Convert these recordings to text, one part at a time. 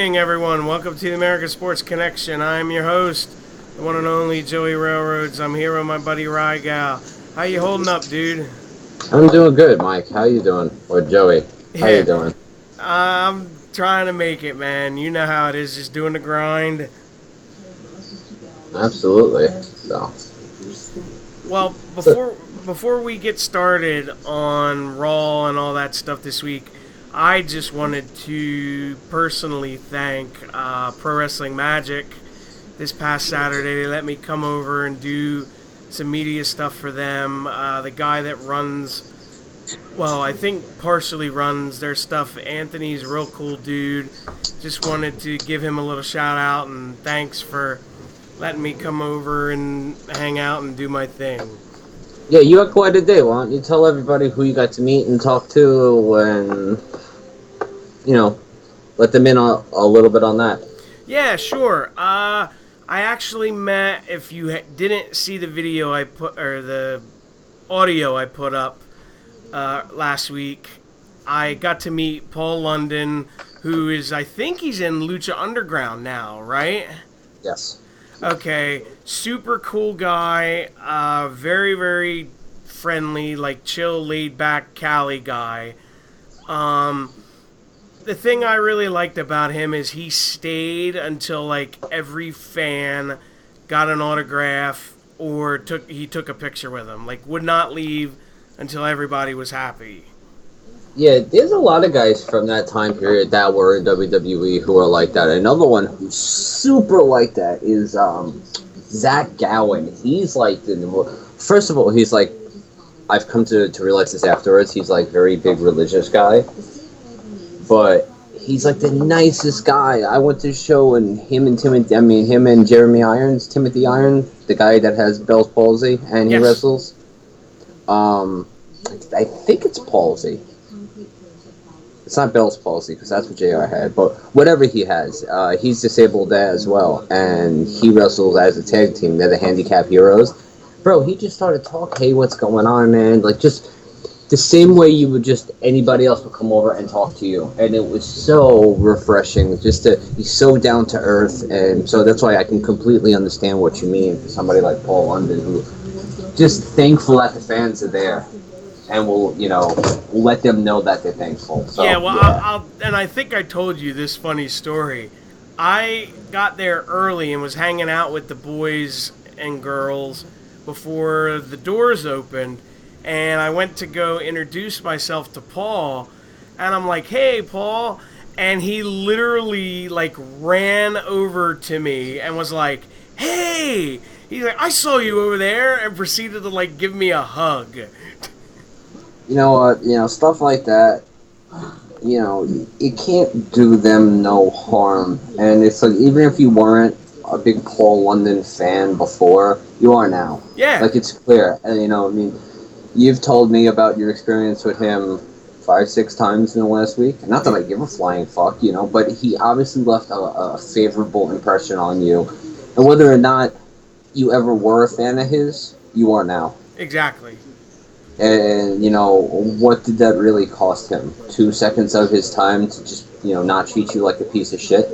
evening, everyone. Welcome to the American Sports Connection. I'm your host, the one and only Joey Railroads. I'm here with my buddy Rygal. How you holding up, dude? I'm doing good, Mike. How you doing? Or Joey? How you Yeah, doing? I'm trying to make it, man. You know how it is, just doing the grind. Absolutely. So, Well, so before we get started on Raw and all that stuff this week, I just wanted to personally thank Pro Wrestling Magic. This past Saturday, they let me come over and do some media stuff for them. The guy that runs, well, I think partially runs their stuff, Anthony's a real cool dude. Just wanted to give him a little shout out and thanks for letting me come over and hang out and do my thing. yeah, you had quite a day. Why don't you tell everybody who you got to meet and talk to, and you know, let them in a little bit on that. Yeah, sure. I actually met. If you didn't see the video I put or the audio I put up last week, I got to meet Paul London, who is, I think he's in Lucha Underground now, right? Yes. Okay, super cool guy, very, very friendly, like chill, laid back Cali guy. The thing I really liked about him is he stayed until like every fan got an autograph or he took a picture with him. Like would not leave until everybody was happy. Yeah, there's a lot of guys from that time period that were in WWE who are like that. Another one who's super like that is Zach Gowen. He's like first of all, he's like I've come to realize this afterwards. He's like very big religious guy. But he's like the nicest guy. I went to a show and him and Jeremy Irons, Timothy Irons, the guy that has Bell's palsy and he Yes. wrestles. I think it's palsy. It's not Bell's palsy because that's what JR had, but whatever he has, he's disabled as well, and he wrestles as a tag team. They're the Handicap Heroes. Bro, he just started talking. Hey, what's going on, man? Like just the same way you would just anybody else would come over and talk to you, and it was so refreshing. He's so down to earth, and so that's why I can completely understand what you mean for somebody like Paul London, who just thankful that the fans are there, and will let them know that they're thankful. So, Yeah, well, yeah. and I think I told you this funny story. I got there early and was hanging out with the boys and girls before the doors opened, and I went to go introduce myself to Paul, and I'm like, "Hey, Paul," and he literally like ran over to me and was like, "Hey," he's like, "I saw you over there," and proceeded to like give me a hug. You know what? Stuff like that. It can't do them no harm. And it's like even if you weren't a big Paul London fan before, you are now. Yeah, Like it's clear. And you've told me about your experience with him 5-6 times in the last week. Not that I give a flying fuck, but he obviously left a favorable impression on you. And whether or not you ever were a fan of his, you are now. exactly. And, what did that really cost him? 2 seconds of his time to just, not treat you like a piece of shit?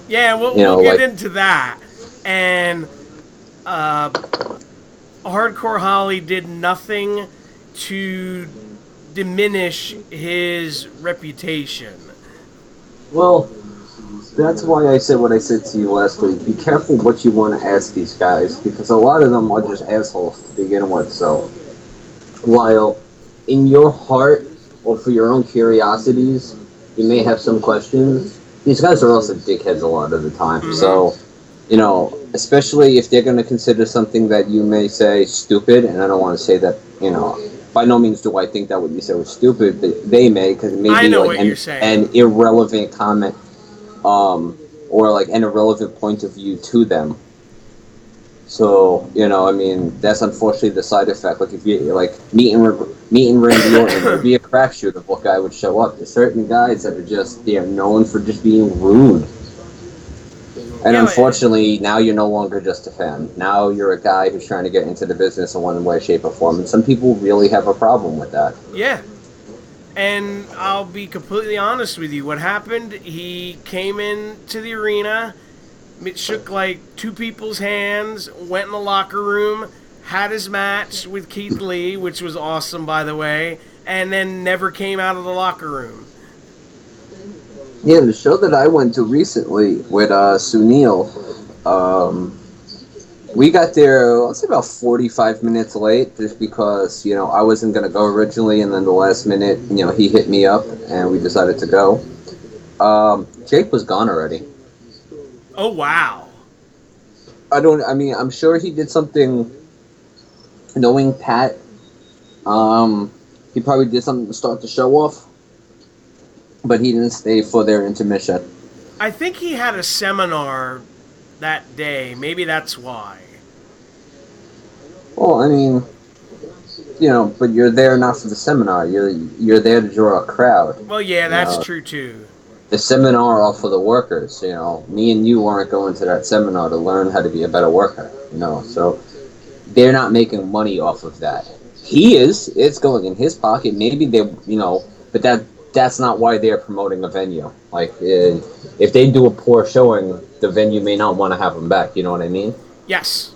Yeah, we'll get into that. And Hardcore Holly did nothing to diminish his reputation. Well, that's why I said what I said to you last week. Be careful what you want to ask these guys, because a lot of them are just assholes to begin with. So, while in your heart, or for your own curiosities, you may have some questions, these guys are also dickheads a lot of the time. Mm-hmm. So, especially if they're going to consider something that you may say stupid, and I don't want to say that, by no means do I think that what you said was stupid, but they may, because it may I be know like what you're saying. an irrelevant comment, or like an irrelevant point of view to them. So, that's unfortunately the side effect. Like, if you, like, meet and Randy Orton, it would be a crapshoot of what guy would show up. There's certain guys that are just, they're known for just being rude. And Yeah, unfortunately, now you're no longer just a fan. Now you're a guy who's trying to get into the business in one way, shape, or form. And some people really have a problem with that. Yeah. And I'll be completely honest with you. What happened? He came into the arena, shook like two people's hands, went in the locker room, had his match with Keith Lee, which was awesome, by the way, and then never came out of the locker room. Yeah, the show that I went to recently with Sunil, we got there, let's say about 45 minutes late, just because, I wasn't going to go originally, and then the last minute, he hit me up, and we decided to go. Jake was gone already. Oh, wow. I'm sure he did something, knowing Pat, he probably did something to start the show off, but he didn't stay for their intermission. I think he had a seminar that day. Maybe that's why. Well, but you're there not for the seminar. You're there to draw a crowd. Well, yeah, that's true too. The seminar are for the workers. Me and you weren't going to that seminar to learn how to be a better worker. So they're not making money off of that. He is. It's going in his pocket. Maybe they, but that's not why they're promoting a venue. Like, if they do a poor showing, the venue may not want to have them back. You know what I mean? Yes.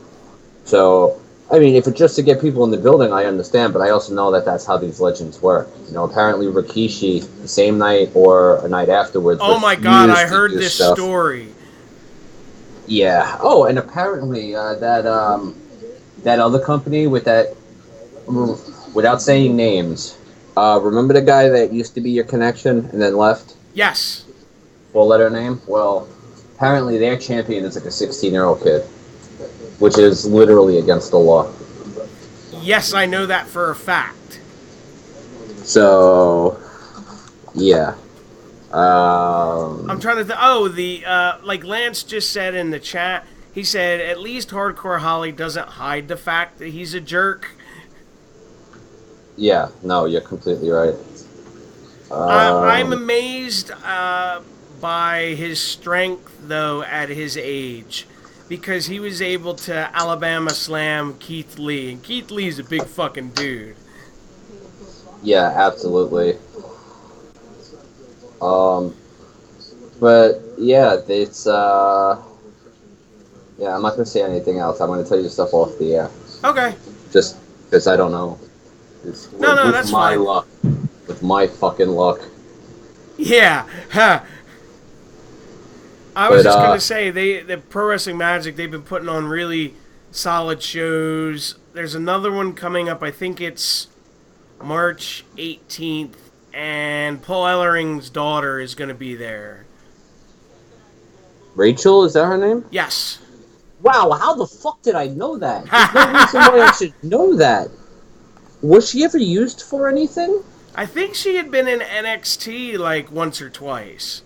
So, if it's just to get people in the building, I understand, but I also know that that's how these legends work. Apparently Rikishi, the same night or a night afterwards. Oh my God, I heard this story. Yeah. Oh, and apparently that other company with that, without saying names, remember the guy that used to be your connection and then left? Yes. 4-letter name? Well, apparently their champion is like a 16-year-old kid, which is literally against the law. Yes, I know that for a fact. So, yeah. I'm trying to like Lance just said in the chat, he said at least Hardcore Holly doesn't hide the fact that he's a jerk. Yeah, no, you're completely right. I'm amazed by his strength, though, at his age. Because he was able to Alabama slam Keith Lee. And Keith Lee's a big fucking dude. Yeah, absolutely. But, yeah, it's, yeah, I'm not going to say anything else. I'm going to tell you stuff off the air. Okay. Just because I don't know. No, that's my fine. Luck. With my fucking luck. Yeah. Huh. I was just going to say, the Pro Wrestling Magic, they've been putting on really solid shows. There's another one coming up. I think it's March 18th. And Paul Ellering's daughter is going to be there. Rachel, is that her name? Yes. Wow, how the fuck did I know that? There's no reason why I should know that. Was she ever used for anything? I think she had been in NXT like once or twice.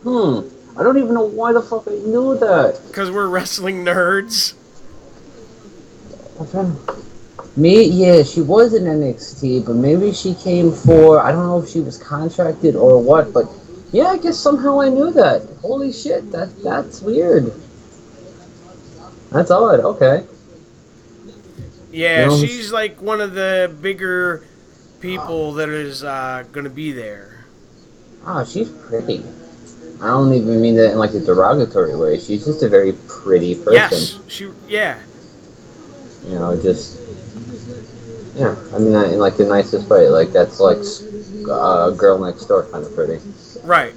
I don't even know why the fuck I knew that. Because we're wrestling nerds. Yeah, she was in NXT, but maybe she came for, I don't know if she was contracted or what, but yeah, I guess somehow I knew that. Holy shit, that's weird. That's odd, okay. Yeah, she's like one of the bigger people that is going to be there. Oh, she's pretty. I don't even mean that in like a derogatory way. She's just a very pretty person. Yes, yeah. In like the nicest way. Like that's like girl next door kind of pretty. Right.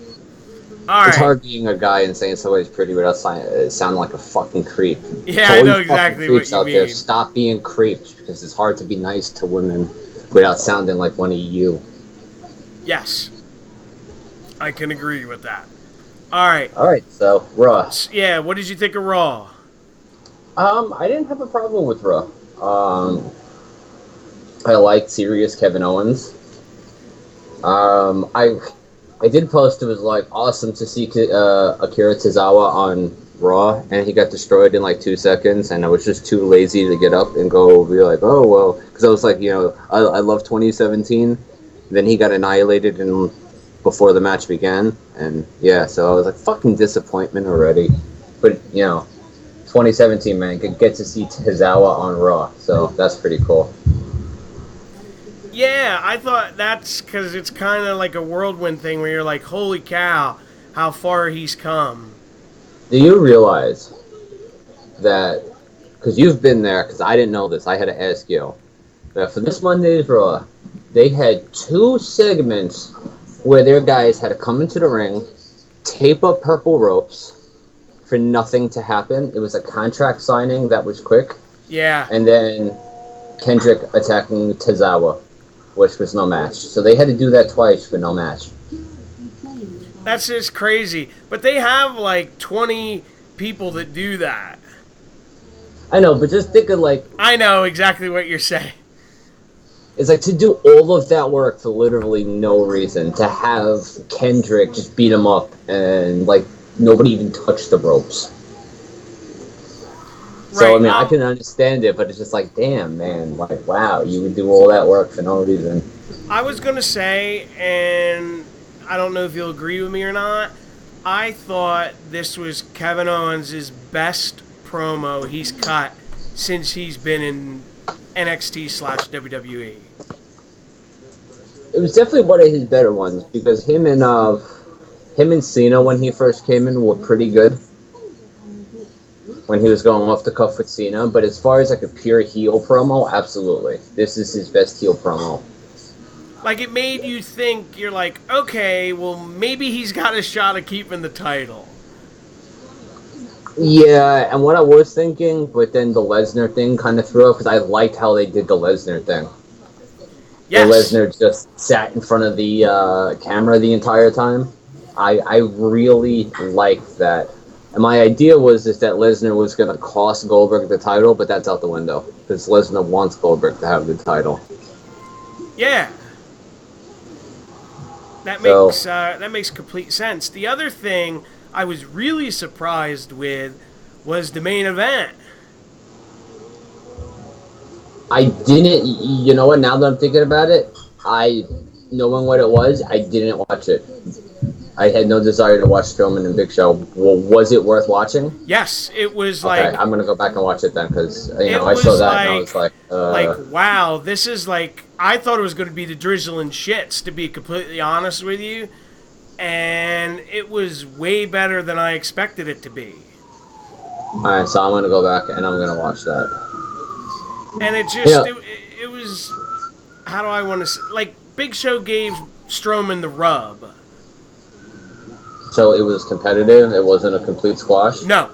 All right. It's hard being a guy and saying somebody's pretty without sounding like a fucking creep. Yeah, I know exactly what you mean. There, stop being creeps because it's hard to be nice to women without sounding like one of you. Yes. I can agree with that. Alright, so Raw. Yeah, what did you think of Raw? I didn't have a problem with Raw. I liked serious Kevin Owens. I did post it was like awesome to see Akira Tozawa on Raw, and he got destroyed in like 2 seconds, and I was just too lazy to get up and go be like, oh well, because I was like, I love 2017. Then he got annihilated before the match began, and yeah, so I was like, fucking disappointment already. But 2017, man, get to see Tozawa on Raw, so that's pretty cool. Yeah, I thought that's because it's kind of like a whirlwind thing where you're like, holy cow, how far he's come. Do you realize that, because you've been there, because I didn't know this, I had to ask you, that for this Monday's Raw, they had 2 segments where their guys had to come into the ring, tape up purple ropes for nothing to happen. It was a contract signing that was quick. Yeah. And then Kendrick attacking Tozawa, which was no match. So they had to do that twice for no match. That's just crazy. But they have like 20 people that do that. I know, but just think of like... I know exactly what you're saying. It's like to do all of that work for literally no reason. To have Kendrick just beat him up and like nobody even touched the ropes. So, I mean, I can understand it, but it's just like, damn, man, like, wow, you would do all that work for no reason. I was going to say, and I don't know if you'll agree with me or not, I thought this was Kevin Owens' best promo he's cut since he's been in NXT/WWE. It was definitely one of his better ones, because him and Cena, when he first came in, were pretty good. When he was going off the cuff with Cena, but as far as like a pure heel promo, absolutely. This is his best heel promo. Like, it made you think, you're like, okay, well, maybe he's got a shot at keeping the title. Yeah, and what I was thinking, but then the Lesnar thing kind of threw up, because I liked how they did the Lesnar thing. Yes. Where Lesnar just sat in front of the camera the entire time. I really liked that. And my idea was that Lesnar was going to cost Goldberg the title, but that's out the window. Because Lesnar wants Goldberg to have the title. Yeah. That makes complete sense. The other thing I was really surprised with was the main event. I didn't, you know what, now that I'm thinking about it, knowing what it was, I didn't watch it. I had no desire to watch Strowman and Big Show. Well, was it worth watching? Yes, it was okay, I'm going to go back and watch it then, because, I saw that and I was like... wow, this is like... I thought it was going to be the drizzling shits, to be completely honest with you. And it was way better than I expected it to be. Alright, so I'm going to go back and I'm going to watch that. And it just... It was... How do I want to say... Like, Big Show gave Strowman the rub. So it was competitive? It wasn't a complete squash? No.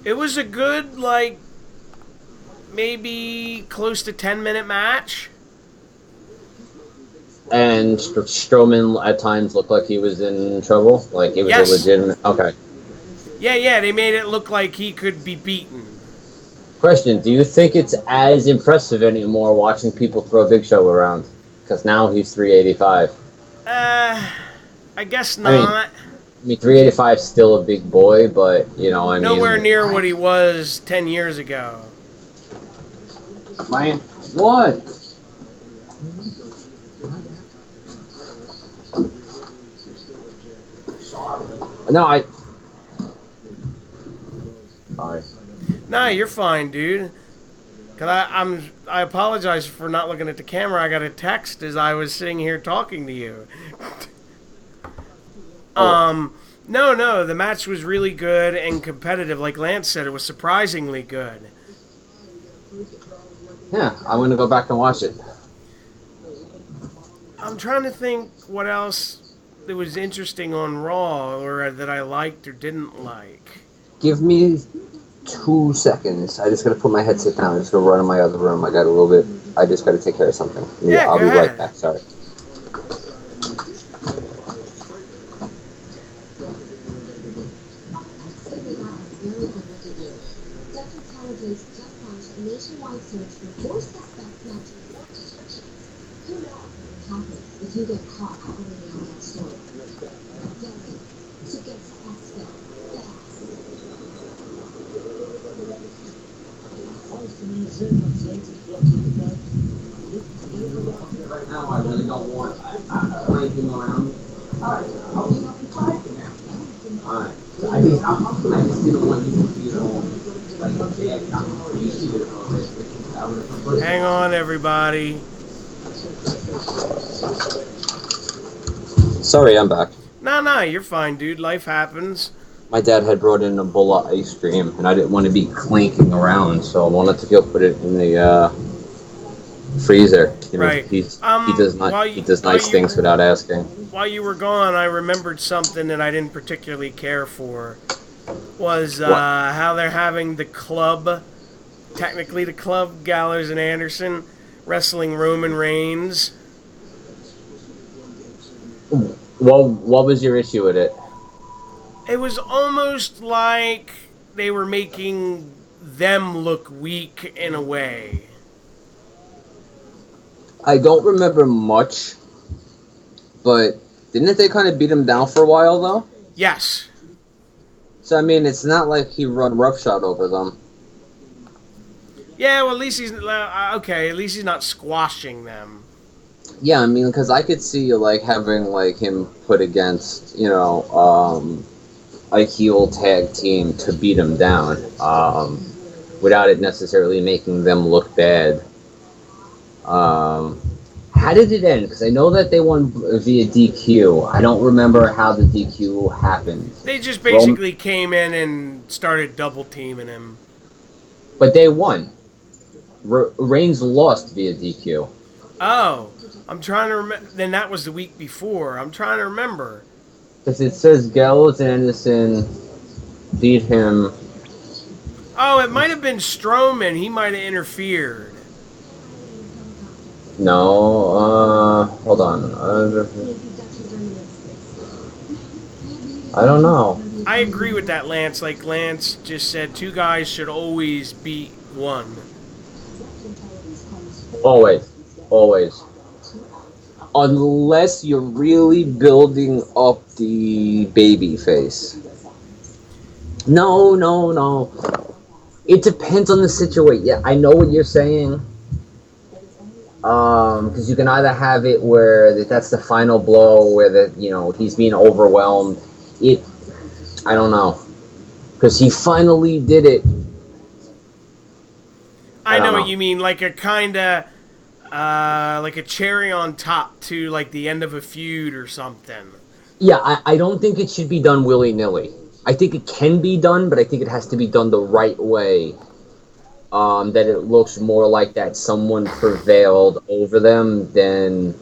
It was a good, like, maybe close to 10-minute match. And Strowman at times looked like he was in trouble? Like it was a legitimate... Okay. Yeah, they made it look like he could be beaten. Question, do you think it's as impressive anymore watching people throw Big Show around? Because now he's 385. I guess not. I mean 385 is still a big boy, but, nowhere near what he was 10 years ago. Man, what? No, Sorry. Nah, you're fine, dude. Cause I apologize for not looking at the camera. I got a text as I was sitting here talking to you. No, the match was really good and competitive. Like Lance said, it was surprisingly good. Yeah, I'm gonna go back and watch it. I'm trying to think what else that was interesting on Raw or that I liked or didn't like. Give me 2 seconds. I just gotta put my headset down. I'm just gonna run in my other room. I got a little bit. I just gotta take care of something. Yeah, I'll be right back. Sorry. Nationwide search for 4 suspects matching what description. Who knows what happens if you get caught operating on that story? Delhi to get to Expo Right now, I really don't want anything around. Alright, I'll be quiet for now. Alright. I just didn't want you to feel like, Hang on, everybody. Sorry, I'm back. No, you're fine, dude. Life happens. My dad had brought in a bowl of ice cream, and I didn't want to be clinking around, so I wanted to go put it in the freezer. You know, Right. he does nice things without asking. While you were gone, I remembered something that I didn't particularly care for. Was What? how they're having the club, technically the club, Gallows and Anderson, wrestling Roman Reigns. Well, what was your issue with it? It was almost like they were making them look weak in a way. I don't remember much, but didn't they kind of beat him down for a while, though? Yes. So, I mean, it's not like he run roughshod over them. Yeah, well, at least he's okay. At least he's not squashing them. Yeah, I mean, because I could see, like, having, like, him put against, a heel tag team to beat him down, without it necessarily making them look bad. How did it end? Because I know that they won via DQ. I don't remember how the DQ happened. They just basically came in and started double teaming him. But they won. Reigns lost via DQ. Oh, I'm trying to remember. Then that was the week before. I'm trying to remember. Because it says Gallows and Anderson beat him. Oh, it might have been Strowman. He might have interfered. No, hold on. I don't know. I agree with that, Lance. Like Lance just said, two guys should always beat one. Always. Unless you're really building up the baby face. No. It depends on the situation. Yeah, I know what you're saying. Because you can either have it where that's the final blow, where he's being overwhelmed. I don't know, because he finally did it. I know what you mean, like a kind of, like a cherry on top to like the end of a feud or something. Yeah, I don't think it should be done willy-nilly. I think it can be done, but I think it has to be done the right way. That it looks more like that someone prevailed over them than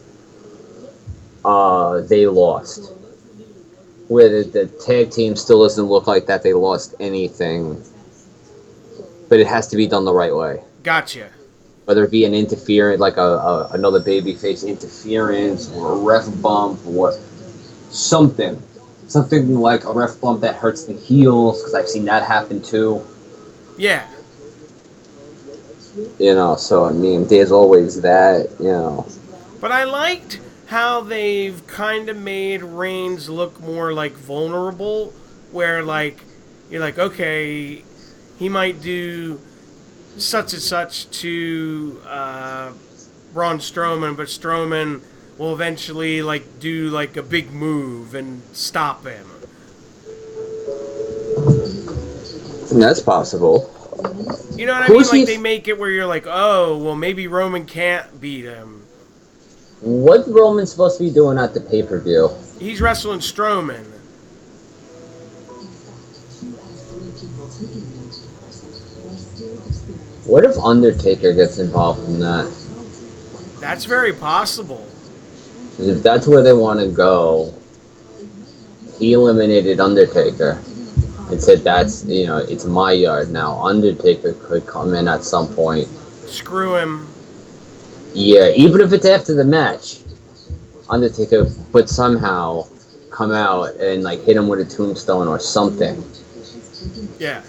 they lost. Where the tag team still doesn't look like that they lost anything. But it has to be done the right way. Gotcha. Whether it be an interference, like another babyface interference, or a ref bump, or something. Something like a ref bump that hurts the heels, because I've seen that happen too. Yeah. So I mean, there's always that, But I liked how they've kind of made Reigns look more like vulnerable, where like you're like, okay, he might do such and such to Braun Strowman, but Strowman will eventually like do like a big move and stop him. That's possible. You know what I mean? Like they make it where you're like, oh, well, maybe Roman can't beat him. What's Roman supposed to be doing at the pay-per-view? He's wrestling Strowman. What if Undertaker gets involved in that? That's very possible. If that's where they want to go, he eliminated Undertaker and said that's, it's my yard now. Undertaker could come in at some point. Screw him. Yeah, even if it's after the match, Undertaker would somehow come out and like hit him with a tombstone or something. Yeah.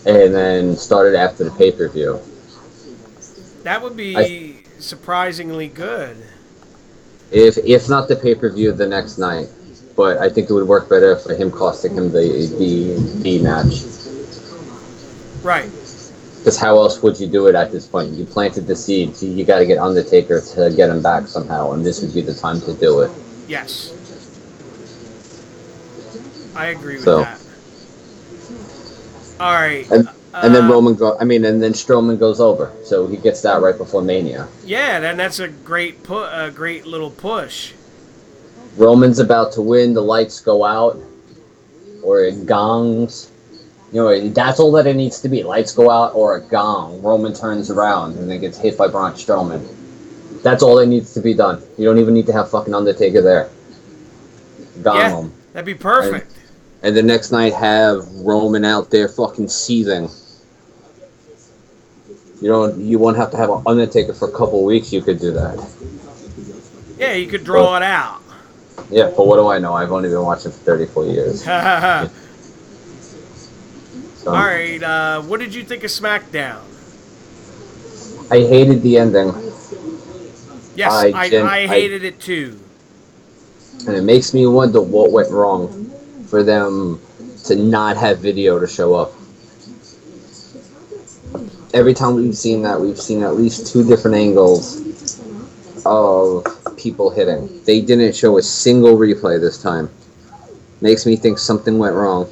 And then started after the pay-per-view. That would be surprisingly good. If not the pay-per-view, the next night. But I think it would work better for him costing him the match. Right. Because how else would you do it at this point? You planted the seed, so you got to get Undertaker to get him back somehow, and this would be the time to do it. Yes. I agree with that. All right. And then and then Strowman goes over, so he gets that right before Mania. Yeah, then that's a great great little push. Roman's about to win. The lights go out, or it gongs. You know, that's all that it needs to be. Lights go out or a gong. Roman turns around and then gets hit by Braun Strowman. That's all that needs to be done. You don't even need to have fucking Undertaker there. Gong him. That'd be perfect. And the next night have Roman out there fucking seething. You won't have to have an Undertaker for a couple of weeks. You could do that. Yeah, you could draw it out. Yeah, but what do I know? I've only been watching for 34 years. So. All right, what did you think of SmackDown? I hated the ending. Yes, I hated it too. And it makes me wonder what went wrong for them to not have video to show up. Every time we've seen that, we've seen at least 2 different angles of people hitting. They didn't show a single replay this time. Makes me think something went wrong.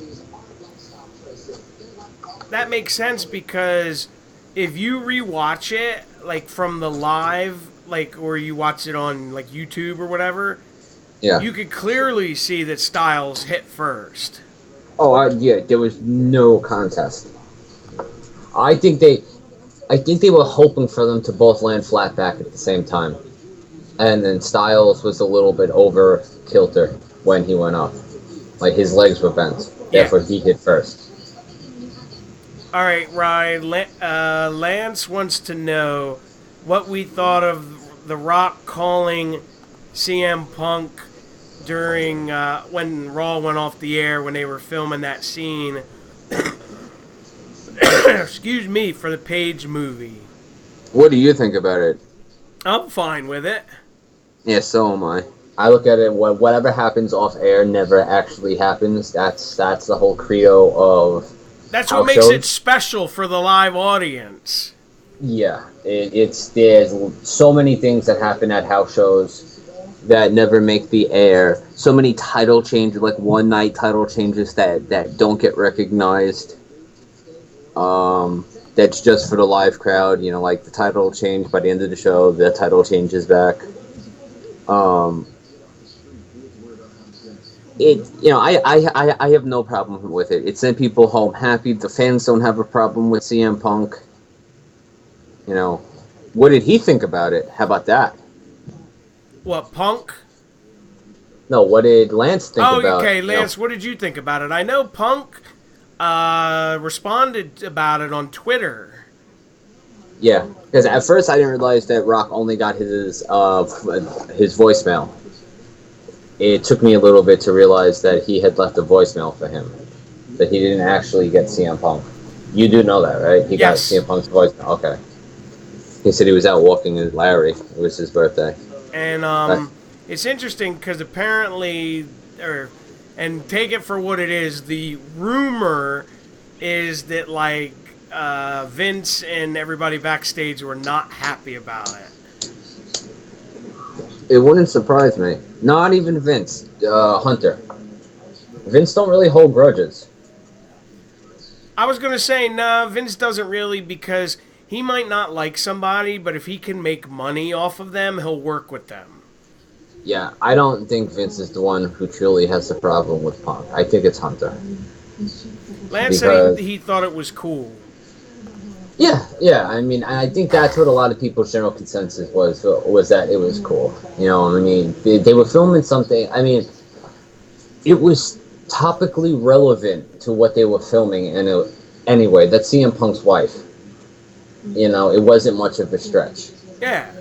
That makes sense because if you rewatch it, like from the live, like or you watch it on like YouTube or whatever, yeah, you could clearly see that Styles hit first. Oh, yeah, there was no contest. I think they were hoping for them to both land flat back at the same time, and then Styles was a little bit over kilter when he went up, like his legs were bent. Therefore, he hit first. All right, Ryan. Lance wants to know what we thought of The Rock calling CM Punk during when Raw went off the air when they were filming that scene. Excuse me, for the Page movie. What do you think about it? I'm fine with it. Yeah, so am I. I look at it, whatever happens off air never actually happens. That's the whole credo of. That's what makes it special for the live audience. Yeah, there's so many things that happen at house shows that never make the air. So many title changes, like one night title changes that don't get recognized. That's just for the live crowd. You know, like the title change by the end of the show, the title changes back. I have no problem with it. It sent people home happy. The fans don't have a problem with CM Punk. You know, what did he think about it? How about that? What, Punk? No, what did Lance think about it? Oh, okay, Lance, what did you think about it? I know Punk responded about it on Twitter. Yeah, because at first I didn't realize that Rock only got his voicemail. It took me a little bit to realize that he had left a voicemail for him, that he didn't actually get CM Punk. You do know that, right? He got CM Punk's voicemail. Okay. He said he was out walking with Larry. It was his birthday. And it's interesting because apparently, and take it for what it is, the rumor is that like Vince and everybody backstage were not happy about it. It wouldn't surprise me. Not even Vince. Hunter. Vince don't really hold grudges. I was going to say, no, Vince doesn't really, because he might not like somebody, but if he can make money off of them, he'll work with them. Yeah, I don't think Vince is the one who truly has a problem with Punk. I think it's Hunter. Lance said he thought it was cool. Yeah. I mean, I think that's what a lot of people's general consensus was that it was cool. You know, I mean, they were filming something. I mean, it was topically relevant to what they were filming, and anyway, that's CM Punk's wife. You know, it wasn't much of a stretch. Yeah.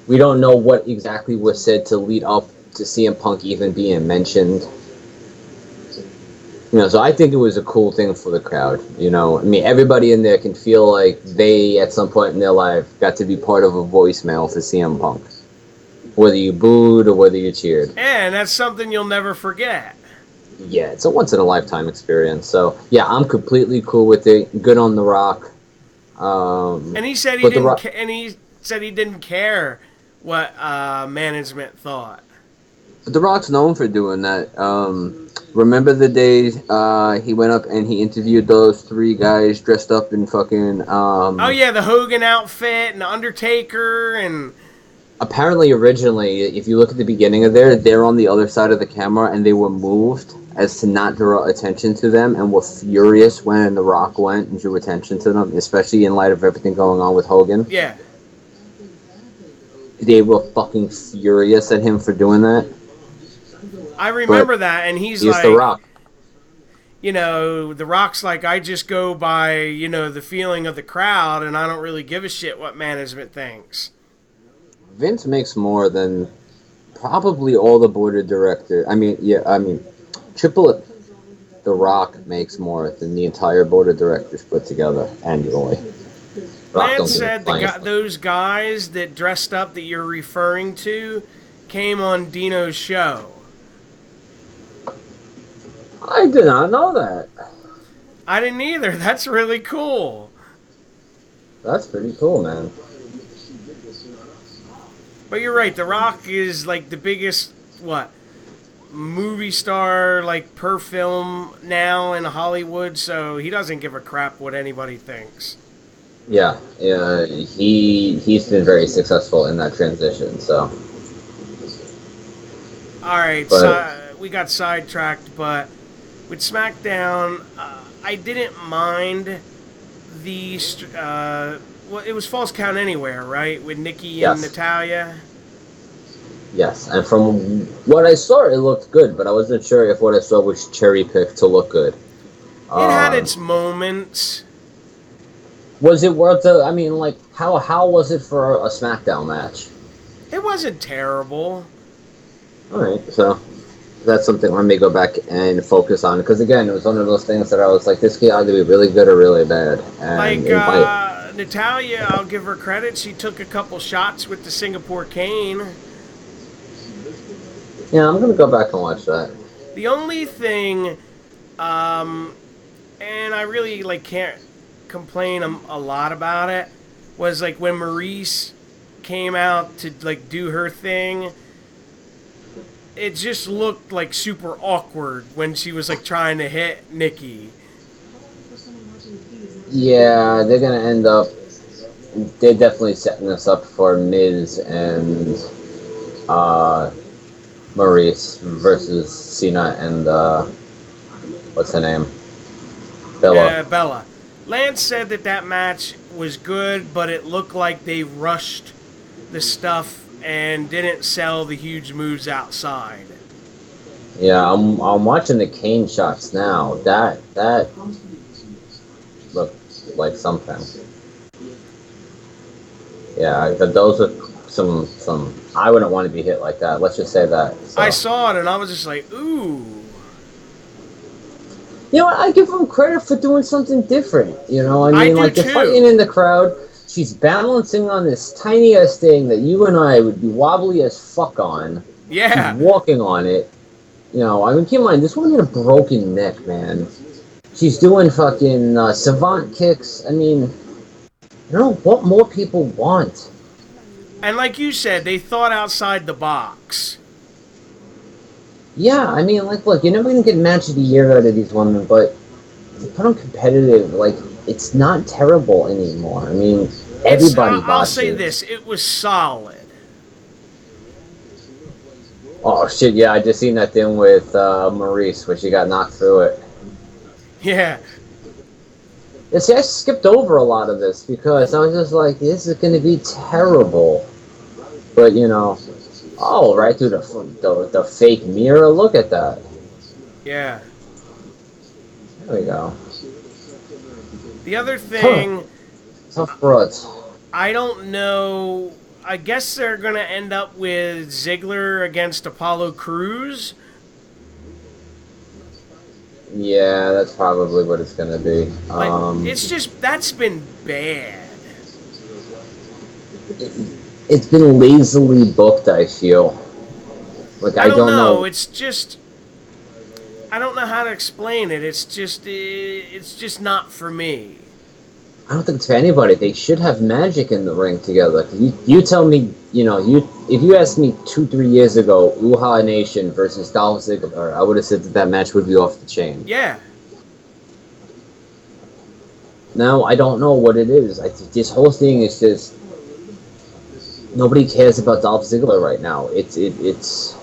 We don't know what exactly was said to lead up to CM Punk even being mentioned. You know, so I think it was a cool thing for the crowd. You know, I mean, everybody in there can feel like they, at some point in their life, got to be part of a voicemail to CM Punk. Whether you booed or whether you cheered. And that's something you'll never forget. Yeah, it's a once-in-a-lifetime experience. So, yeah, I'm completely cool with it. Good on The Rock. And he said he didn't. He said he didn't care what management thought. The Rock's known for doing that. Remember the days he went up and he interviewed those three guys dressed up in fucking Oh yeah, the Hogan outfit and the Undertaker and apparently originally, if you look at the beginning of they're on the other side of the camera and they were moved as to not draw attention to them and were furious when The Rock went and drew attention to them, especially in light of everything going on with Hogan. yeah. They were fucking furious at him for doing that. I remember that, and he's like, The Rock. you know, The Rock's like, I just go by, you know, the feeling of the crowd, and I don't really give a shit what management thinks. Vince makes more than probably all the board of directors. The Rock makes more than the entire board of directors put together annually. Lance said those guys that dressed up that you're referring to came on Dino's show. I did not know that. I didn't either. That's really cool. That's pretty cool, man. But you're right. The Rock is like the biggest, movie star, like, per film now in Hollywood, so he doesn't give a crap what anybody thinks. Yeah, he's been very successful in that transition, so. Alright, so we got sidetracked, but with SmackDown, I didn't mind the, it was Falls Count Anywhere, right? With Nikki and Natalya. Yes, and from what I saw, it looked good, but I wasn't sure if what I saw was cherry-picked to look good. It had its moments. Was it worth the... I mean, like, how was it for a SmackDown match? It wasn't terrible. Alright, so that's something I may go back and focus on, because again, it was one of those things that I was like, this could either be really good or really bad. And Natalya, I'll give her credit, she took a couple shots with the Singapore cane. Yeah, I'm gonna go back and watch that. The only thing, and I really can't complain a lot about it, was when Maurice came out to do her thing. It just looked super awkward when she was trying to hit Nikki. Yeah, they're gonna end up. They're definitely setting us up for Miz and Maurice versus Cena and what's her name? Bella. Yeah, Bella. Lance said that match was good, but it looked like they rushed the stuff and didn't sell the huge moves outside. Yeah, I'm watching the cane shots now. That looked like something. Yeah, those are some. I wouldn't want to be hit like that. Let's just say that. So. I saw it and I was just like, ooh. You know what? I give them credit for doing something different. You know, I mean, they're fighting in the crowd. She's balancing on this tiny ass thing that you and I would be wobbly as fuck on. Yeah. She's walking on it. You know, I mean, keep in mind, this woman had a broken neck, man. She's doing fucking savant kicks. I mean, you know, what more people want? And like you said, they thought outside the box. Yeah, I mean, look, you're never going to get match of the year out of these women, but if you put them competitive, it's not terrible anymore. I mean, everybody bought it. I'll say this, it was solid. Oh, shit, yeah, I just seen that thing with Maurice, where she got knocked through it. Yeah. Yeah, see, I skipped over a lot of this, because I was just like, this is going to be terrible. But, you know, right through the fake mirror, look at that. Yeah. There we go. The other thing... Tough broads. I don't know... I guess they're going to end up with Ziggler against Apollo Crews. Yeah, that's probably what it's going to be. It's just... That's been bad. It's been lazily booked, I feel. I don't know. It's just... I don't know how to explain it. It's just not for me. I don't think it's for anybody. They should have Magic in the ring together. You tell me, if you asked me 2, 3 years ago, Uhaa Nation versus Dolph Ziggler, I would have said that match would be off the chain. Yeah. Now I don't know what it is. This whole thing is just nobody cares about Dolph Ziggler right now. It's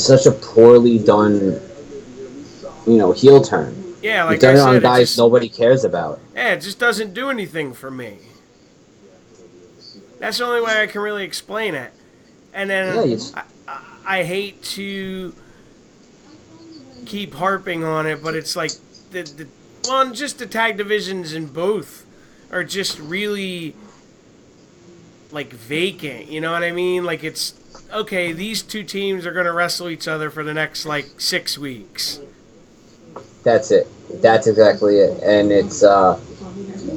such a poorly done, heel turn. Yeah, like You've done I it on said, guys nobody cares about. yeah, it just doesn't do anything for me. That's the only way I can really explain it. And then I hate to keep harping on it, but it's like just the tag divisions in both are just really like vacant. You know what I mean? Like it's okay. These two teams are going to wrestle each other for the next like 6 weeks. That's it. That's exactly it. And it's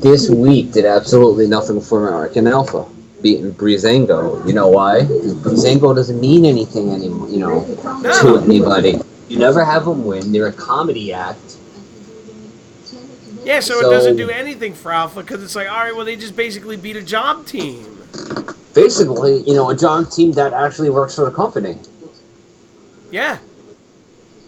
this week did absolutely nothing for American Alpha beating Breezango. You know why? Because Breezango doesn't mean anything anymore. To anybody. You never have them win. They're a comedy act. Yeah, so it doesn't do anything for Alpha because it's like, all right, well, they just basically beat a job team. Basically, a job team that actually works for the company. Yeah.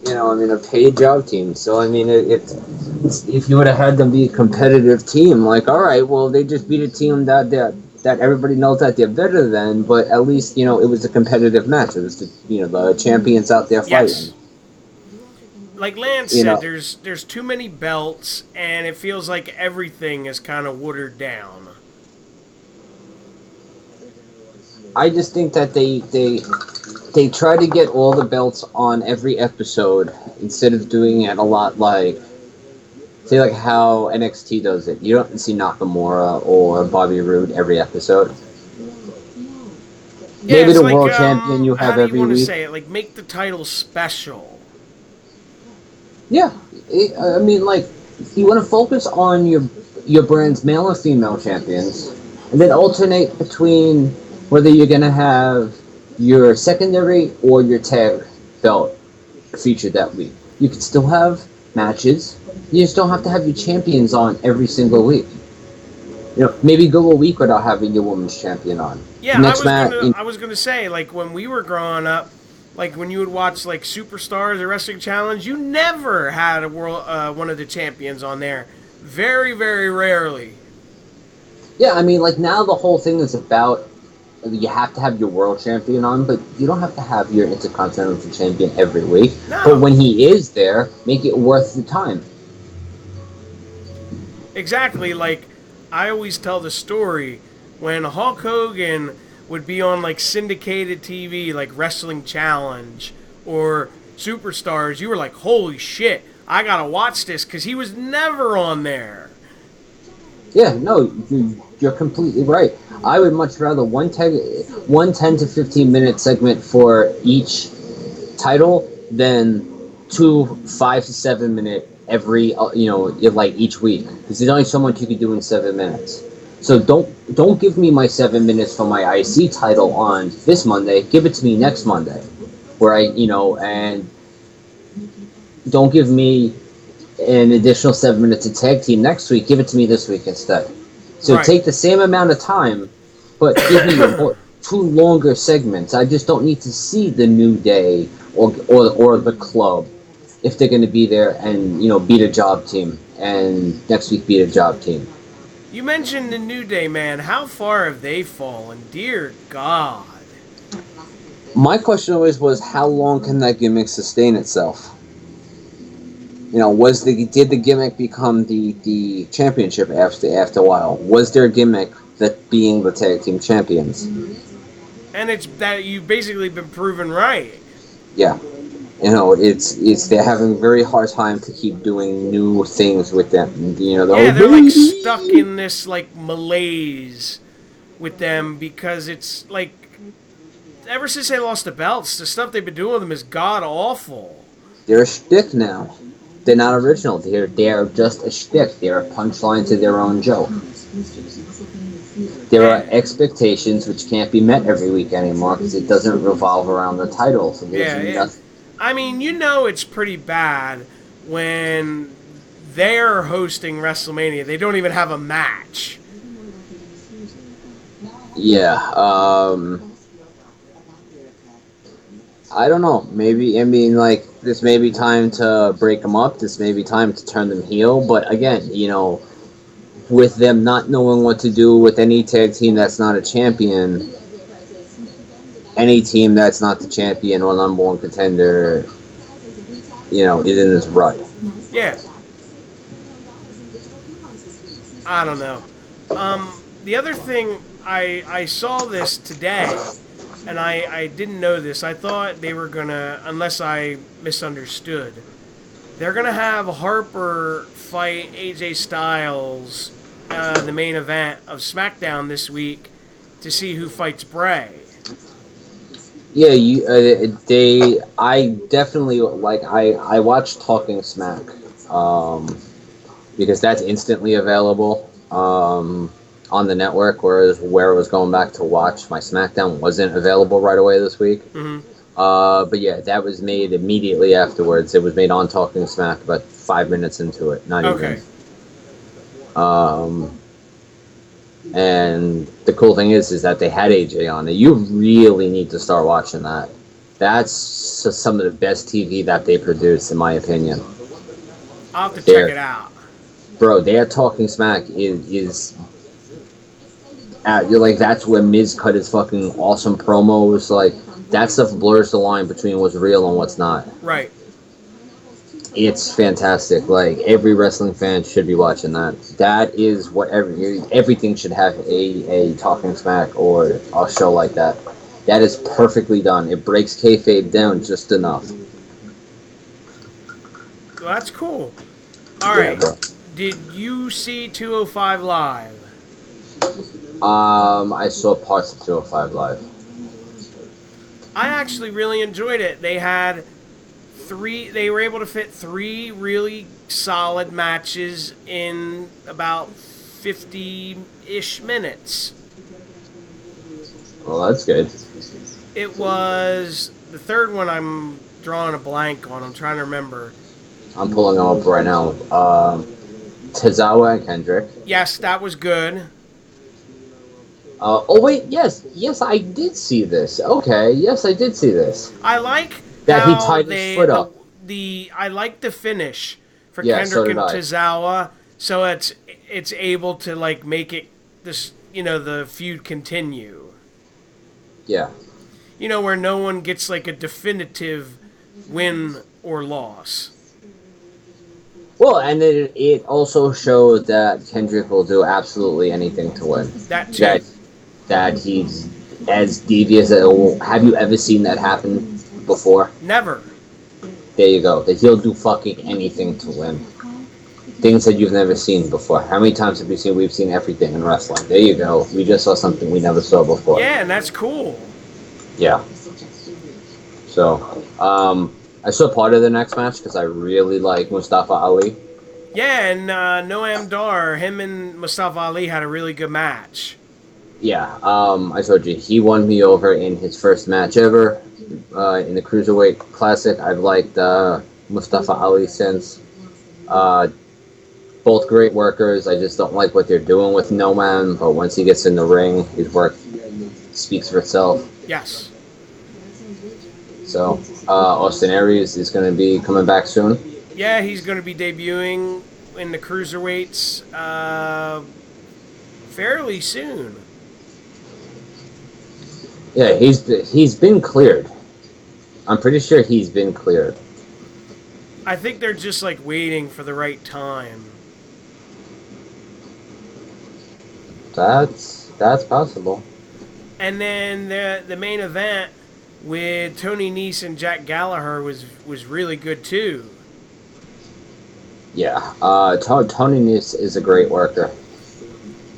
A paid job team. So, if you would have had them be a competitive team, like, all right, well, they just beat a team that everybody knows that they're better than, but at least, it was a competitive match. It was the champions out there fighting. Yes. Like Lance said, there's too many belts, and it feels like everything is kind of watered down. I just think that they try to get all the belts on every episode instead of doing it a lot like how NXT does it. You don't see Nakamura or Bobby Roode every episode. Yeah, maybe the like, world champion you have every week. How do you want to say it? Like, make the title special. Yeah, you want to focus on your brand's male and female champions, and then alternate between whether you're going to have your secondary or your tag belt featured that week. You can still have matches. You just don't have to have your champions on every single week. Maybe go a week without having your women's champion on. Yeah, I was gonna say, like, when we were growing up, like when you would watch like Superstars or Wrestling Challenge, you never had a one of the champions on there. Very, very rarely. Yeah, now the whole thing is about you have to have your world champion on, but you don't have to have your Intercontinental champion every week. No. But when he is there, make it worth the time. Exactly. Like, I always tell the story when Hulk Hogan would be on like syndicated TV, like Wrestling Challenge or Superstars, you were like, holy shit, I gotta watch this, because he was never on there. Yeah, no, you're completely right. I would much rather one 10 to 15 minute segment for each title than 2 5 to 7 minute every each week, because there's only so much you can do in 7 minutes. So don't give me my 7 minutes for my IC title on this Monday. Give it to me next Monday, where and don't give me an additional 7 minutes of tag team next week. Give it to me this week instead. So Take the same amount of time, but give me 2 longer segments. I just don't need to see the New Day or the Club if they're going to be there and beat a job team, and next week beat a job team. You mentioned the New Day, man. How far have they fallen? Dear God. My question always was, how long can that gimmick sustain itself? Did the gimmick become the championship after a while? Was their gimmick that being the tag team champions? And it's that you've basically been proven right. Yeah. It's they're having a very hard time to keep doing new things with them. They're like stuck in this like malaise with them, because it's like ever since they lost the belts, the stuff they've been doing with them is god awful. They're a shtick now. They're not original. They're just a shtick. They're a punchline to their own joke. There are expectations which can't be met every week anymore because it doesn't revolve around the title. So it's pretty bad when they're hosting WrestleMania. They don't even have a match. Yeah. I don't know. Maybe, I mean, like, this may be time to break them up. This may be time to turn them heel. But again, you know, with them not knowing what to do with any tag team that's not a champion, any team that's not the champion or number one contender, you know, is in this rut. Yeah. I don't know. The other thing, I saw this today, and I didn't know this. I thought they were going to, unless I misunderstood, they're going to have Harper fight AJ Styles, the main event of SmackDown this week, to see who fights Bray. Yeah, I definitely, like, I watched Talking Smack, because that's instantly available, on the network, whereas where I was going back to watch my SmackDown wasn't available right away this week. Mm-hmm. But yeah, that was made immediately afterwards. It was made on Talking Smack about 5 minutes into it, not Okay. even. And the cool thing is that they had AJ on it. You really need to start watching that. That's some of the best TV that they produce, in my opinion. I'll have to check it out. Bro, their Talking Smack is you're like, that's where Miz cut his fucking awesome promos. Like, that stuff blurs the line between what's real and what's not. Right. It's fantastic. Like, every wrestling fan should be watching that. That is what everything should have a Talking Smack or a show like that. That is perfectly done. It breaks kayfabe down just enough. Well, that's cool. All Yeah, right. bro. Did you see 205 Live? I saw parts of 205 Live. I actually really enjoyed it. They were able to fit 3 really solid matches in about 50-ish minutes. Well, that's good. It was the third one I'm drawing a blank on. I'm trying to remember. I'm pulling them up right now. Tozawa and Kendrick. Yes, that was good. Oh wait, yes, I did see this. Okay, yes, I did see this. I like That he how tied his foot up. I like the finish for Yeah, Kendrick so and did I. Tozawa, so it's able to like make it this, the feud continue. Yeah, Where no one gets like a definitive win or loss. well, and then it also showed that Kendrick will do absolutely anything to win. That too. That he's as devious as... Have you ever seen that happen before? Never. There you go. That he'll do fucking anything to win. Things that you've never seen before. How many times have we seen? We've seen everything in wrestling. There you go. We just saw something we never saw before. Yeah, and that's cool. Yeah. So, I saw part of the next match because I really like Mustafa Ali. Yeah, and Noam Dar, him and Mustafa Ali had a really good match. Yeah, I told you, he won me over in his first match ever in the Cruiserweight Classic. I've liked Mustafa Ali since. Both great workers. I just don't like what they're doing with No Man, but once he gets in the ring, his work speaks for itself. Yes. So, Austin Aries is going to be coming back soon. Yeah, he's going to be debuting in the Cruiserweights fairly soon. Yeah, he's been cleared. I'm pretty sure he's been cleared. I think they're just like waiting for the right time. That's possible. And then the main event with Tony Nese and Jack Gallagher was really good too. Yeah, Tony Nese is a great worker.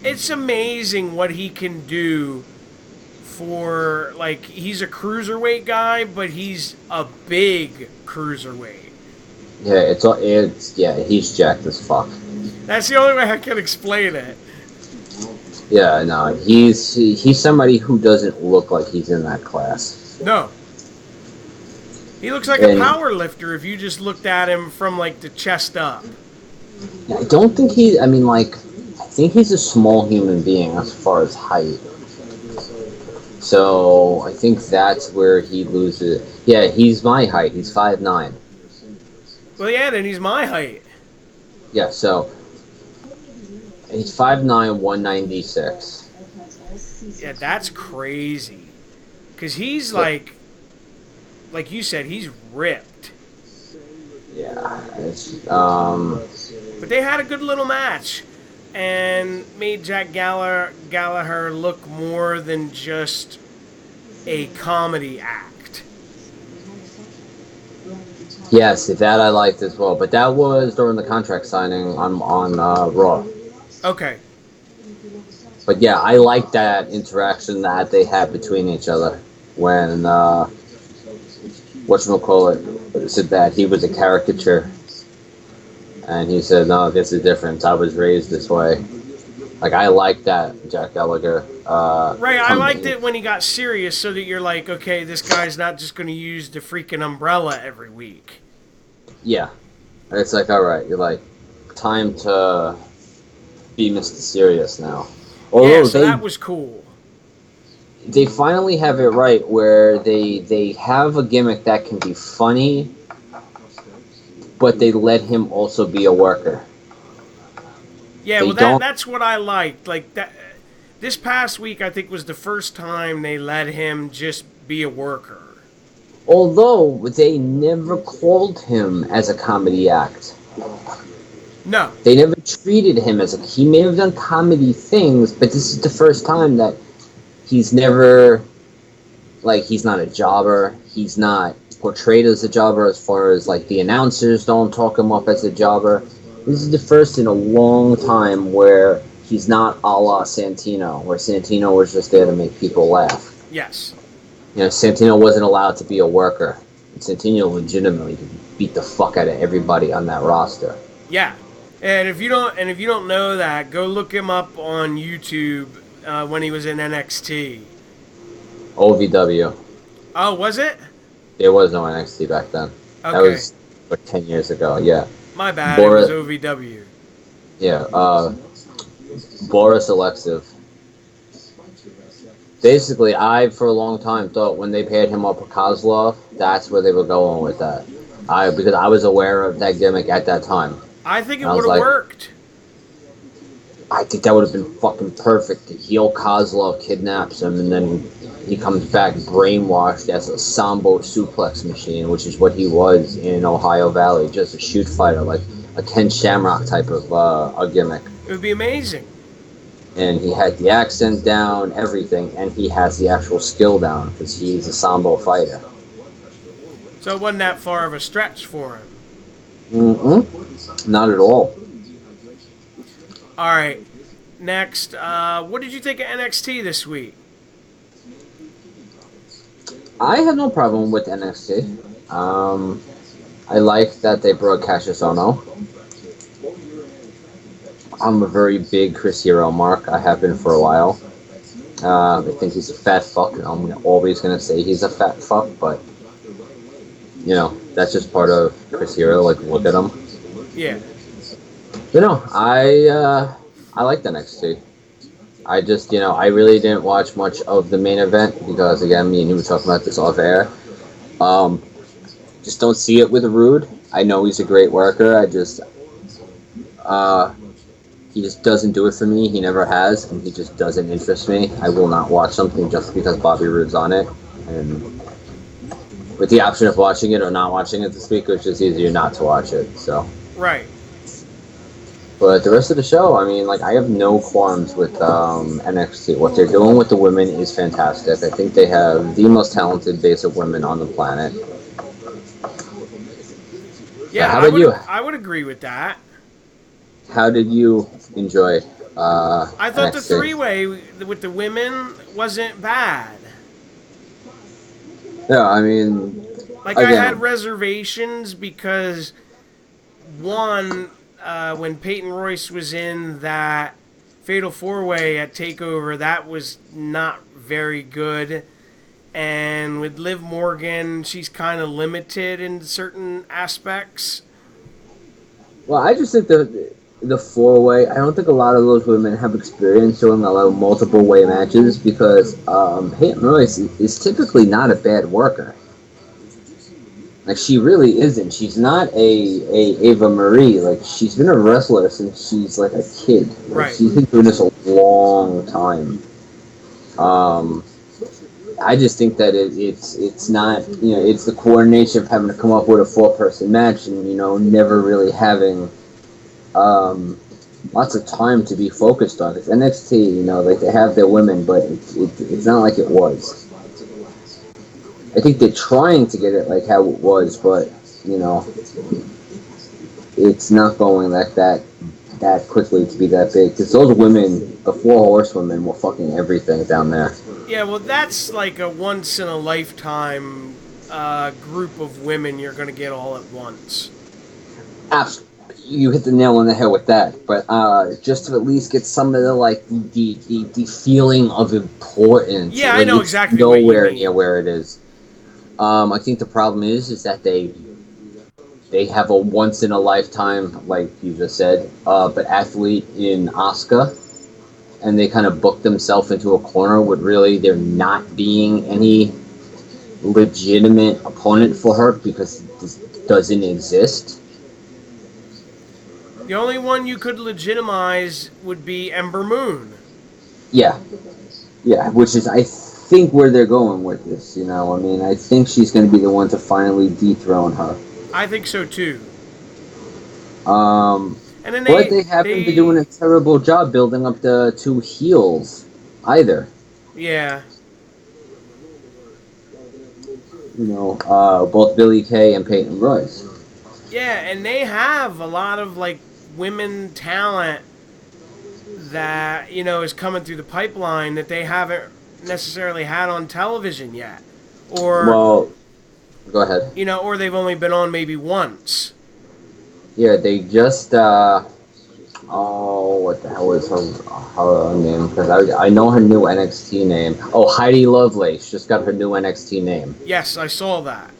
It's amazing what he can do for, like, he's a cruiserweight guy, but he's a big cruiserweight. Yeah, he's jacked as fuck. That's the only way I can explain it. Yeah, no, he's somebody who doesn't look like he's in that class. No. He looks like a power lifter if you just looked at him from, like, the chest up. I don't think he. I mean, like, I think he's a small human being as far as height. So I think that's where he loses. Yeah, he's my height. He's 5'9". Well, yeah, then he's my height. Yeah, so he's 5'9", 196. Yeah, that's crazy. Because he's Yeah. like you said, he's ripped. Yeah, it's But they had a good little match and made Jack Gallagher look more than just a comedy act. yes, that I liked as well. But that was during the contract signing on Raw. Okay. But yeah, I like that interaction that they had between each other when whatchamacallit said that he was a caricature, and he said, "No, this is different. I was raised this way." Like I like that Jack Gallagher. Right, I liked it when he got serious so that you're like, okay, this guy's not just going to use the freaking umbrella every week. Yeah, it's like all right, you're like time to be Mr. Serious now. Although Yeah, so that was cool. they finally have it right where they have a gimmick that can be funny, but they let him also be a worker. Yeah, They well, don't. that's what I liked. Like that, this past week, I think was the first time they let him just be a worker. Although they never called him as a comedy act. No, They never treated him as a. He may have done comedy things, but this is the first time that he's never. Like, he's not a jobber. He's not portrayed as a jobber as far as, like, the announcers don't talk him up as a jobber. This is the first in a long time where he's not a la Santino, where Santino was just there to make people laugh. yes, You know, Santino wasn't allowed to be a worker. Santino legitimately beat the fuck out of everybody on that roster. yeah. And if you don't know that, go look him up on YouTube when he was in NXT. OVW. Oh, was it? There was no NXT back then. That Okay, was like 10 years ago, yeah. my bad. Boris, It was OVW. yeah, Boris Alexev. Basically, I, for a long time, thought when they paired him up with Kozlov, that's where they were going with that. Because I was aware of that gimmick at that time. I think it And I was would have like, worked. I think that would have been fucking perfect. Heel Kozlov kidnaps him, and then he comes back brainwashed as a Sambo suplex machine, which is what he was in Ohio Valley, just a shoot fighter, like a Ken Shamrock type of a gimmick. It would be amazing. And he had the accent down, everything, and he has the actual skill down because he's a Sambo fighter. So it wasn't that far of a stretch for him. Not at all. All right. Next, what did you think of NXT this week? I had no problem with NXT. I like that they brought Cassius Ohno. I'm a very big Chris Hero mark. I have been for a while. I think he's a fat fuck. I'm always going to say he's a fat fuck, but, you know, that's just part of Chris Hero. Like, look at him. Yeah. But no, I like the NXT. I just, you know, I really didn't watch much of the main event because, again, me and you were talking about this off air. Just don't see it with Rude. I know he's a great worker. He just doesn't do it for me. He never has, and he just doesn't interest me. I will not watch something just because Bobby Roode's on it. And with the option of watching it or not watching it this week, it's just easier not to watch it. So. Right. But the rest of the show, I mean, like, I have no qualms with NXT. What they're doing with the women is fantastic. I think they have the most talented base of women on the planet. Yeah, how about you? I would agree with that. How did you enjoy I thought the NXT? three-way with the women wasn't bad. Yeah, I mean, Like, again, I had reservations because, one, when Peyton Royce was in that Fatal 4-Way at TakeOver, that was not very good. And with Liv Morgan, she's kind of limited in certain aspects. Well, I just think the four way. I don't think a lot of those women have experience doing a lot of multiple way matches because Peyton Royce is typically not a bad worker. Like she really isn't. She's not a Ava Marie. Like she's been a wrestler since she's like a kid. Like Right. she's been doing this a long time. Um, I just think that it's not it's the coordination of having to come up with a 4-person match and never really having lots of time to be focused on. It's NXT, like they have their women, but it's not like it was. I think they're trying to get it like how it was, but it's not going like that quickly to be that big. Because those women, the 4 horsewomen, were fucking everything down there. Yeah, well, that's like a once in a lifetime group of women you're going to get all at once. Absolutely. You hit the nail on the head with that, but just to at least get some of the the feeling of importance. Yeah, I know it's exactly what you nowhere mean. near where it is. I think the problem is that they have a once in a lifetime, like you just said, but athlete in Asuka, and they kind of booked themselves into a corner with really there not being any legitimate opponent for her because this doesn't exist. The only one you could legitimize would be Ember Moon. Yeah, which is I think where they're going with this. I mean, I think she's going to be the one to finally dethrone her. I think so too. Um, And then but they haven't been doing a terrible job building up the 2 heels either. Yeah. Both Billie Kay and Peyton Royce. Yeah, and they have a lot of like women talent that is coming through the pipeline that they haven't necessarily had on television yet, or Well, go ahead. or they've only been on maybe once. Yeah, they just what the hell is her name? Because I know her new NXT name. Oh, Heidi Lovelace just got her new NXT name. Yes, I saw that.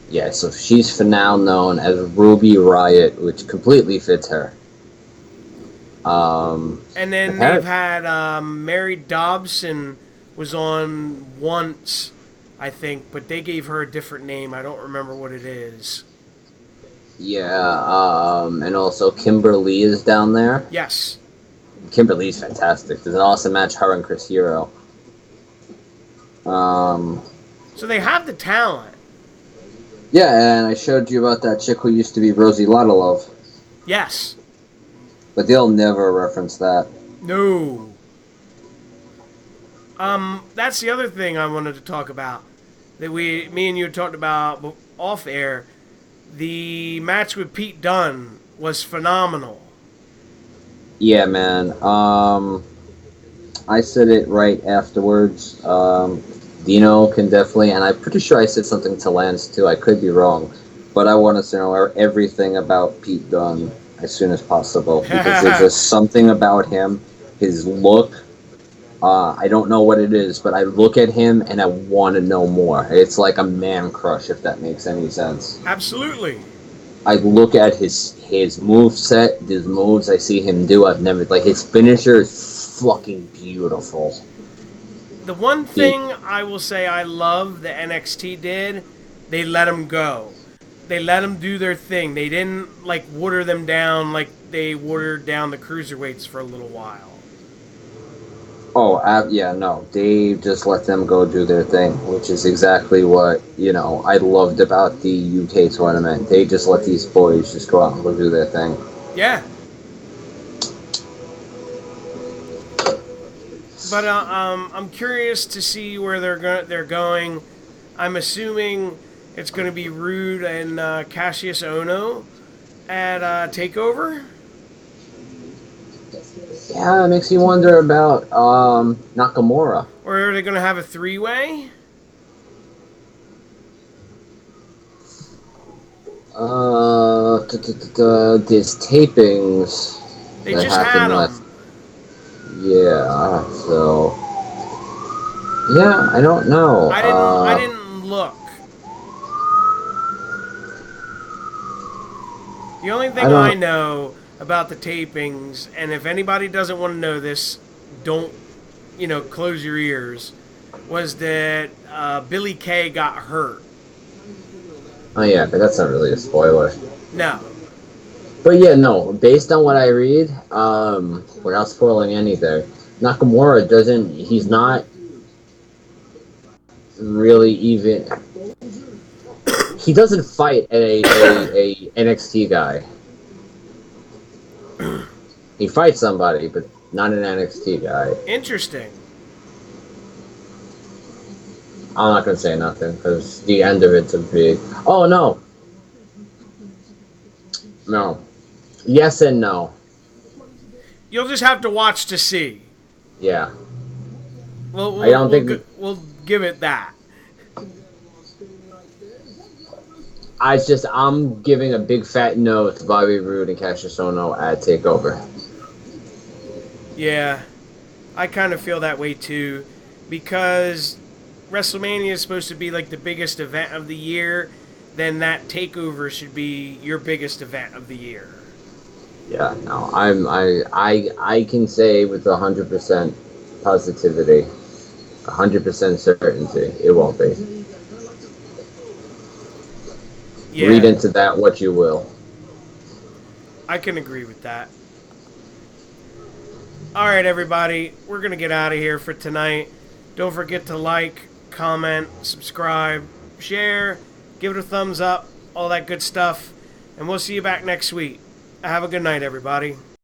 Yeah, so she's for now known as Ruby Riott, which completely fits her. And then they've had Mary Dobson was on once, I think, but they gave her a different name. I don't remember what it is. Yeah, and also Kimberly is down there. Yes. Kimberly's fantastic. There's an awesome match, her and Chris Hero. So they have the talent. Yeah, and I showed you about that chick who used to be Rosie Ladalove. Yes. But they'll never reference that. No. That's the other thing I wanted to talk about. That me and you talked about off air. The match with Pete Dunne was phenomenal. Yeah, man. I said it right afterwards. Dino can definitely, and I'm pretty sure I said something to Lance too. I could be wrong, but I want us to know everything about Pete Dunne as soon as possible because there's just something about him, his look. I don't know what it is, but I look at him and I want to know more. It's like a man crush, if that makes any sense. Absolutely. I look at his move set, his moves I see him do. I've never his finisher is fucking beautiful. The one thing I will say I love the NXT did, they let him go. They let them do their thing. They didn't water them down like they watered down the cruiserweights for a little while. Oh, yeah, no. They just let them go do their thing, which is exactly what, I loved about the UK tournament. They just let these boys just go out and go do their thing. Yeah. But I'm curious to see where they're going. I'm assuming it's going to be Rude and Cassius Ohno at TakeOver. Yeah, it makes you wonder about Nakamura. Or are they going to have a 3-way? There's tapings. They just had them. Yeah, so yeah, I don't know. I didn't look. The only thing I know about the tapings, and if anybody doesn't want to know this, don't, close your ears, was that Billy Kay got hurt. Oh yeah, but that's not really a spoiler. No. But yeah, no. Based on what I read, without spoiling anything, Nakamura doesn't. He's not really even. He doesn't fight a NXT guy. He fights somebody, but not an NXT guy. Interesting. I'm not gonna say nothing because the end of it's a big. Oh no. No. Yes and no. You'll just have to watch to see. Yeah. I don't think we'll give it that. I'm giving a big fat no to Bobby Roode and Cassius Ohno at TakeOver. Yeah, I kind of feel that way too, because WrestleMania is supposed to be like the biggest event of the year. Then that TakeOver should be your biggest event of the year. Yeah, no, I can say with 100% positivity, 100% certainty, it won't be. Yeah. Read into that what you will. I can agree with that. All right, everybody, we're going to get out of here for tonight. Don't forget to like, comment, subscribe, share, give it a thumbs up, all that good stuff. And we'll see you back next week. Have a good night, everybody.